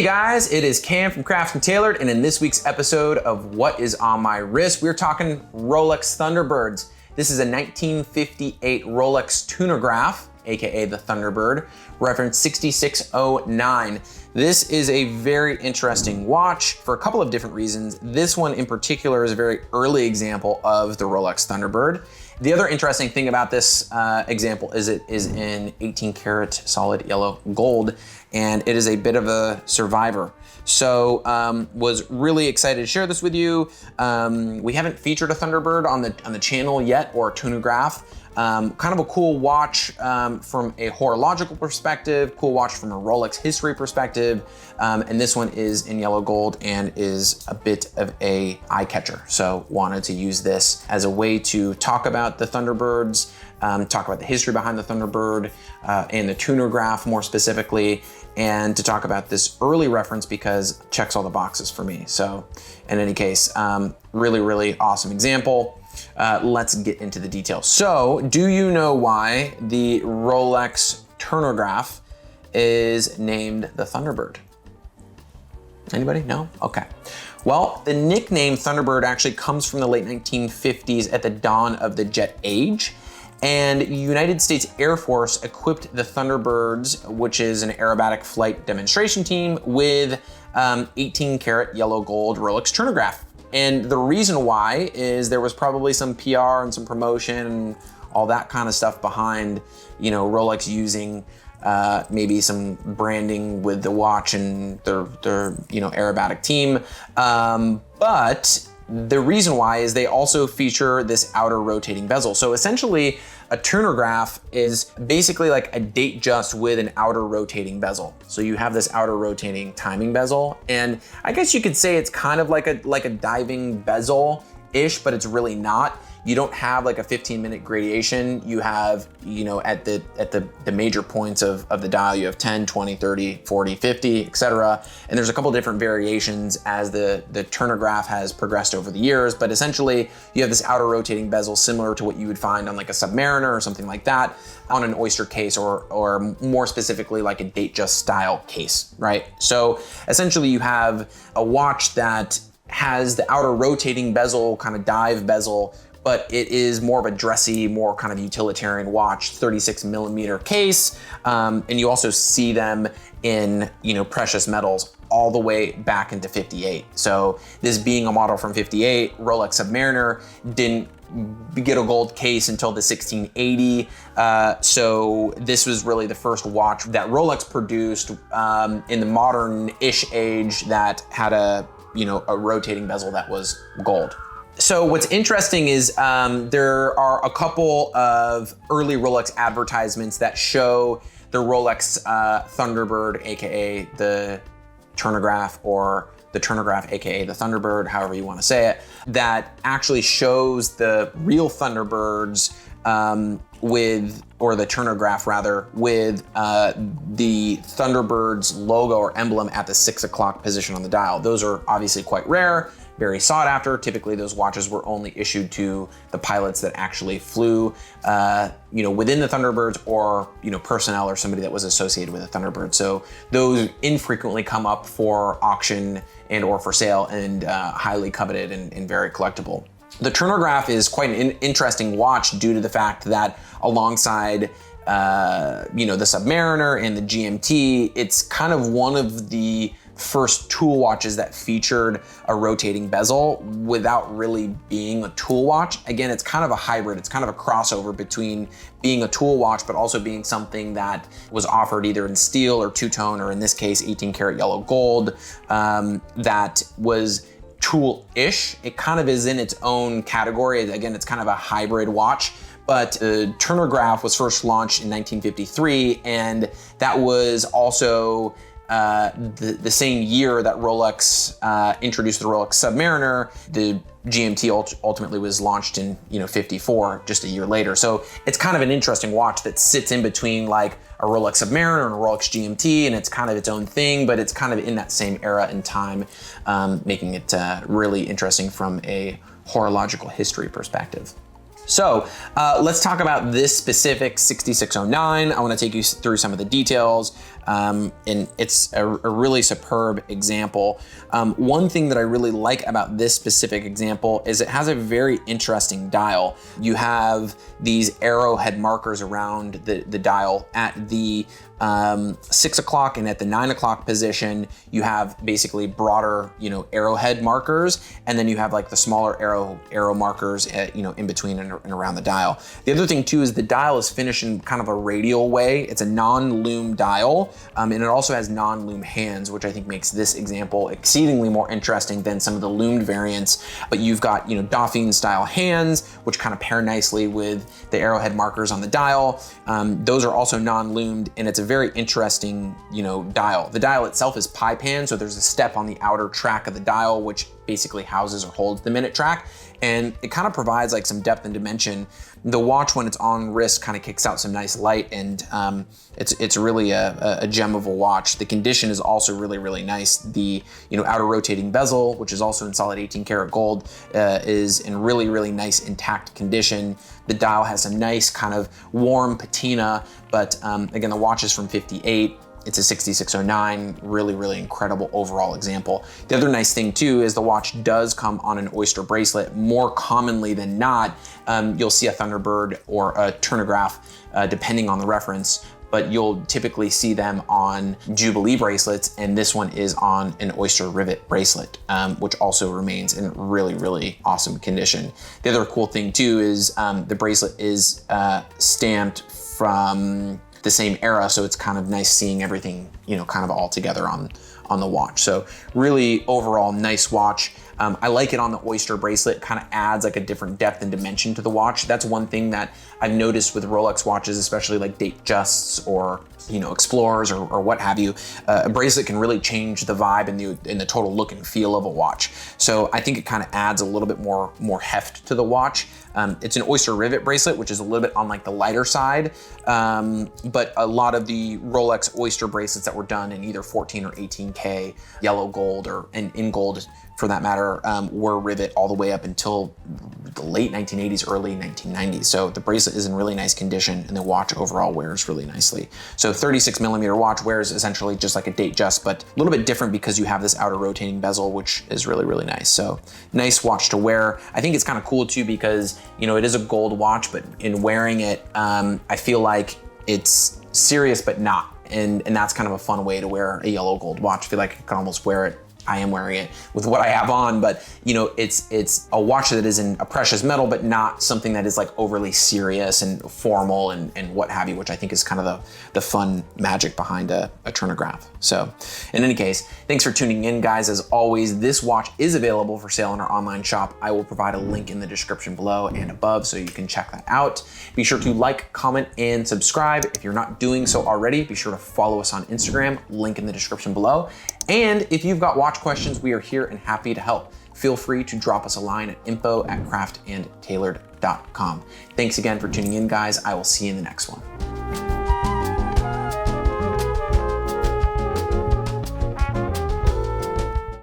Hey guys, it is Cam from Crafts and Tailored, and in this week's episode of What is on My Wrist, we're talking Rolex Thunderbirds. This is a 1958 Rolex Turn-O-Graph, aka the Thunderbird, reference 6609. This is a very interesting watch for a couple of different reasons. This one in particular is a very early example of the Rolex Thunderbird. The other interesting thing about this example is it is in 18 karat solid yellow gold, and it is a bit of a survivor. So was really excited to share this with you. We haven't featured a Thunderbird on the channel yet, or a Turn-O-Graph. Kind of a cool watch from a horological perspective, cool watch from a Rolex history perspective, and this one is in yellow gold and is a bit of a eye catcher. So wanted to use this as a way to talk about the Thunderbirds, talk about the history behind the Thunderbird and the Turn-O-Graph more specifically, and to talk about this early reference because it checks all the boxes for me. So in any case, really awesome example. Let's get into the details. So, do you know why the Rolex Turn-O-Graph is named the Thunderbird? Anybody? No? Okay. Well, the nickname Thunderbird actually comes from the late 1950s at the dawn of the jet age. And United States Air Force equipped the Thunderbirds, which is an aerobatic flight demonstration team, with 18 karat yellow gold Rolex Turn-O-Graph. And the reason why is there was probably some PR and some promotion and all that kind of stuff behind, you know, Rolex using maybe some branding with the watch and their you know, aerobatic team. But the reason why is they also feature this outer rotating bezel. So essentially, a Turn-O-Graph is basically like a Datejust with an outer rotating bezel. So you have this outer rotating timing bezel, and I guess you could say it's kind of like a diving bezel-ish, but it's really not. You don't have like a 15-minute gradation. You have, you know, at the major points of the dial, you have 10, 20, 30, 40, 50, etc. And there's a couple different variations as the Turn-O-Graph has progressed over the years, but essentially you have this outer rotating bezel similar to what you would find on like a Submariner or something like that, on an Oyster case, or more specifically like a Datejust style case, right? So essentially you have a watch that has the outer rotating bezel, kind of dive bezel, but it is more of a dressy, more kind of utilitarian watch, 36 millimeter case. And you also see them in, you know, precious metals all the way back into 58. So this being a model from 58, Rolex Submariner didn't get a gold case until the 1680. So this was really the first watch that Rolex produced in the modern-ish age that had a rotating bezel that was gold. So what's interesting is there are a couple of early Rolex advertisements that show the Rolex Thunderbird, aka the Turn-O-Graph, or the Turn-O-Graph, aka the Thunderbird, however you want to say it, that actually shows the real Thunderbirds or the Turn-O-Graph rather, with the Thunderbird's logo or emblem at the 6 o'clock position on the dial. Those are obviously quite rare, very sought after. Typically those watches were only issued to the pilots that actually flew within the Thunderbirds, or personnel or somebody that was associated with a Thunderbird. So those infrequently come up for auction and or for sale, and highly coveted and very collectible. The Turn-O-Graph is quite an interesting watch due to the fact that alongside the Submariner and the GMT, it's kind of one of the first tool watches that featured a rotating bezel without really being a tool watch. Again, it's kind of a hybrid. It's kind of a crossover between being a tool watch, but also being something that was offered either in steel or two-tone, or in this case, 18 karat yellow gold, that was tool-ish. It kind of is in its own category. Again, it's kind of a hybrid watch. But the Turn-O-Graph was first launched in 1953, and that was also the same year that Rolex introduced the Rolex Submariner. The GMT ultimately was launched in 54, just a year later. So it's kind of an interesting watch that sits in between like a Rolex Submariner and a Rolex GMT, and it's kind of its own thing, but it's kind of in that same era and time, making it really interesting from a horological history perspective. So let's talk about this specific 6609. I want to take you through some of the details. and it's a really superb example. One thing that I really like about this specific example is it has a very interesting dial. You have these arrowhead markers around the dial at the 6 o'clock and at the 9 o'clock position. You have basically broader, arrowhead markers, and then you have like the smaller arrow markers, in between and around the dial. The other thing too is the dial is finished in kind of a radial way. It's a non-lume dial, and it also has non-lume hands, which I think makes this example exceedingly more interesting than some of the loomed variants. But you've got, Dauphine style hands, which kind of pair nicely with the arrowhead markers on the dial. Those are also non-lumed, and it's a very interesting, dial. The dial itself is pie pan, so there's a step on the outer track of the dial, which basically houses or holds the minute track, and it kind of provides like some depth and dimension. The watch, when it's on wrist, kind of kicks out some nice light, and it's really a gem of a watch. The condition is also really, really nice. The outer rotating bezel, which is also in solid 18 karat gold, is in really, really nice intact condition. The dial has a nice kind of warm patina, but again, the watch is from 58. It's a 6609, really, really incredible overall example. The other nice thing too is the watch does come on an oyster bracelet. More commonly than not, you'll see a Thunderbird or a Turn-O-Graph, depending on the reference, but you'll typically see them on Jubilee bracelets, and this one is on an oyster rivet bracelet, which also remains in really, really awesome condition. The other cool thing too is the bracelet is stamped from the same era, so it's kind of nice seeing everything, kind of all together on the watch. So really overall nice watch. I like it on the oyster bracelet, kind of adds like a different depth and dimension to the watch. That's one thing that I've noticed with Rolex watches, especially like Datejusts or Explorers or what have you. A bracelet can really change the vibe and the total look and feel of a watch. So I think it kind of adds a little bit more heft to the watch. It's an oyster rivet bracelet, which is a little bit on like the lighter side, but a lot of the Rolex oyster bracelets that were done in either 14 or 18K yellow gold or in gold for that matter, were rivet all the way up until the late 1980s, early 1990s. So the bracelet is in really nice condition, and the watch overall wears really nicely. So 36 millimeter watch wears essentially just like a Datejust, but a little bit different because you have this outer rotating bezel, which is really, really nice. So nice watch to wear. I think it's kind of cool too because, it is a gold watch, but in wearing it, I feel like it's serious, but not. And that's kind of a fun way to wear a yellow gold watch. I feel like I can almost wear it. I am wearing it with what I have on, but it's a watch that is in a precious metal, but not something that is like overly serious and formal and what have you, which I think is kind of the fun magic behind a Turn-O-Graph. So in any case, thanks for tuning in, guys. As always, this watch is available for sale in our online shop. I will provide a link in the description below and above so you can check that out. Be sure to like, comment, and subscribe. If you're not doing so already, be sure to follow us on Instagram, link in the description below. And if you've got watch questions, we are here and happy to help. Feel free to drop us a line at info@craftandtailored.com. Thanks again for tuning in, guys. I will see you in the next one.